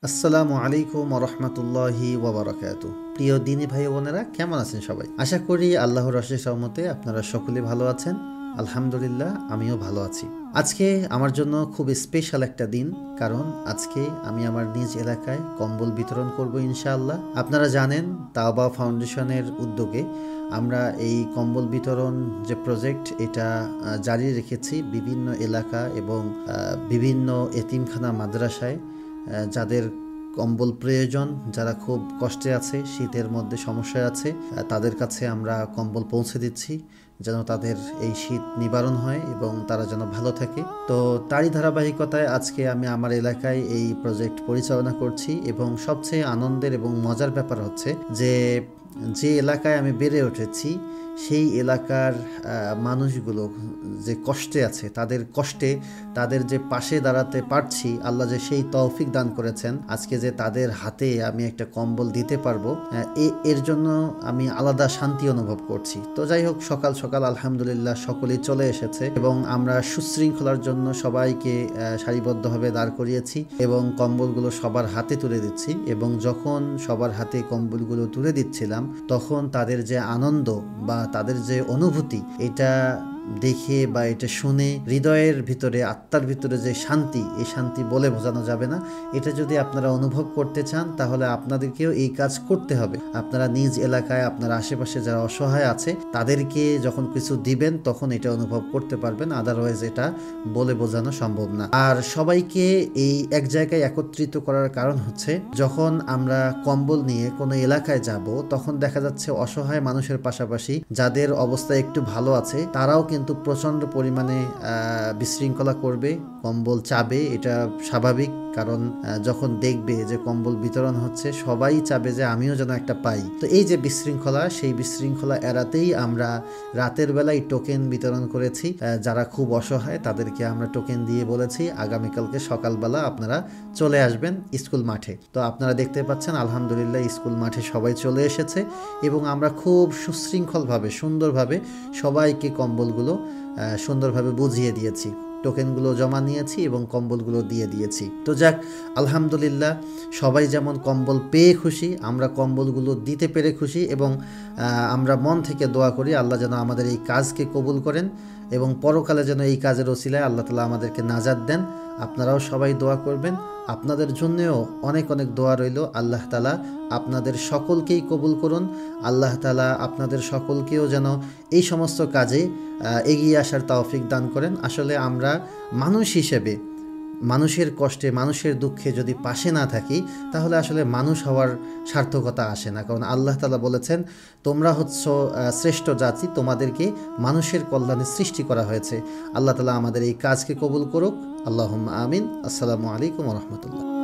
আসসালামু আলাইকুম রহমতুল্লাহি ওয়াবারাকাতু। প্রিয় দিনী ভাই বোনেরা, কেমন আছেন সবাই? আশা করি আল্লাহর অশেষ রহমতে আপনারা সকলে ভালো আছেন। আলহামদুলিল্লাহ, আমিও ভালো আছি। আজকে আমার জন্য খুব স্পেশাল একটা দিন, কারণ আজকে আমি আমার নিজ এলাকায় কম্বল বিতরণ করব ইনশাআল্লাহ। আপনারা জানেন, তাওবা ফাউন্ডেশনের উদ্যোগে আমরা এই কম্বল বিতরণ যে প্রজেক্ট, এটা জারি রেখেছি বিভিন্ন এলাকা এবং বিভিন্ন এতিমখানা মাদ্রাসায়। যাদের কম্বল প্রয়োজন, যারা খুব কষ্টে আছে, শীতের মধ্যে সমস্যায় আছে, তাদের কাছে আমরা কম্বল পৌঁছে দিচ্ছি যেন তাদের এই শীত নিবারণ হয় এবং তারা যেন ভালো থাকে। তো তারই ধারাবাহিকতায় আজকে আমি আমার এলাকায় এই প্রজেক্ট পরিচালনা করছি এবং সবচেয়ে আনন্দের এবং মজার ব্যাপার হচ্ছে যে এলাকায় আমি বেড়ে উঠেছি সেই এলাকার মানুষগুলো যে কষ্টে আছে, তাদের কষ্টে তাদের যে পাশে দাঁড়াতে পারছি, আল্লাহ যে সেই তৌফিক দান করেছেন আজকে যে তাদের হাতে আমি একটা কম্বল দিতে পারবো, এর জন্য আমি আলাদা শান্তি অনুভব করছি। তো যাই হোক, সকাল সকাল আলহামদুলিল্লাহ সকলেই চলে এসেছে এবং আমরা সুশৃঙ্খলার জন্য সবাইকে সারিবদ্ধভাবে দাঁড় করিয়েছি এবং কম্বলগুলো সবার হাতে তুলে দিচ্ছি। এবং যখন সবার হাতে কম্বলগুলো তুলে দিচ্ছিলাম, তখন তাদের যে আনন্দ বা তাদের যে অনুভূতি, এটা দেখে বা এটা শুনে হৃদয়ের ভিতরে, আত্মার ভিতরে যে শান্তি, এই শান্তি বলে বোঝানো যাবে না। এটা যদি আপনারা অনুভব করতে চান, তাহলে আপনাদেরকেও এই কাজ করতে হবে। আপনারা নিজ এলাকায় আপনার আশেপাশে যারা অসহায় আছে তাদেরকে যখন কিছু দিবেন, তখন এটা অনুভব করতে পারবেন। আদারওয়াইজ এটা বলে বোঝানো সম্ভব না। আর সবাইকে এই এক জায়গায় একত্রিত করার কারণ হচ্ছে, যখন আমরা কম্বল নিয়ে কোনো এলাকায় যাব, তখন দেখা যাচ্ছে অসহায় মানুষের পাশাপাশি যাদের অবস্থা একটু ভালো আছে, তারাও কিন্তু প্রচণ্ড পরিমাণে বিশৃঙ্খলা করবে, কম্বল চাবে। এটা স্বাভাবিক, কারণ যখন দেখবে যে কম্বল বিতরণ হচ্ছে, সবাই চাবে যে আমিও যেন একটা পাই। তো এই যে বিশৃঙ্খলা, সেই বিশৃঙ্খলা এড়াতেই আমরা রাতের বেলায় টোকেন বিতরণ করেছি। যারা খুব অসহায় তাদেরকে আমরা টোকেন দিয়ে বলেছি আগামীকালকে সকালবেলা আপনারা চলে আসবেন স্কুল মাঠে। তো আপনারা দেখতে পাচ্ছেন আলহামদুলিল্লাহ স্কুল মাঠে সবাই চলে এসেছে এবং আমরা খুব সুশৃঙ্খলভাবে, সুন্দরভাবে সবাইকে কম্বলগুলো সুন্দরভাবে বুঝিয়ে দিয়েছি, টোকেনগুলো জমা নিয়েছি এবং কম্বলগুলো দিয়ে দিয়েছি। তো যাক, আলহামদুলিল্লাহ সবাই যেমন কম্বল পেয়ে খুশি, আমরা কম্বলগুলো দিতে পেরে খুশি এবং আমরা মন থেকে দোয়া করি আল্লাহ যেন আমাদের এই কাজকে কবুল করেন এবং পরকালে যেন এই কাজের ওসিলায় আল্লাহ তাআলা আমাদেরকে নাজাত দেন। আপনারাও সবাই দোয়া করবেন, আপনাদের জন্যেও অনেক অনেক দোয়া রইল। আল্লাহ তাআলা আপনাদের সকলকেই কবুল করুন। আল্লাহ তাআলা আপনাদের সকলকেও যেন এই সমস্ত কাজে এগিয়ে আসার তৌফিক দান করেন। আসলে আমরা মানুষ হিসেবে মানুষের কষ্টে, মানুষের দুঃখে যদি পাশে না থাকি, তাহলে আসলে মানুষ হওয়ার সার্থকতা আসে না। কারণ আল্লাহ তাআলা বলেছেন, তোমরা হচ্ছ শ্রেষ্ঠ জাতি, তোমাদেরকে মানুষের কল্যাণে সৃষ্টি করা হয়েছে। আল্লাহ তাআলা আমাদের এই কাজকে কবুল করুক। আল্লাহুম্মা আমিন। আসসালামু আলাইকুম ওয়া রাহমাতুল্লাহ।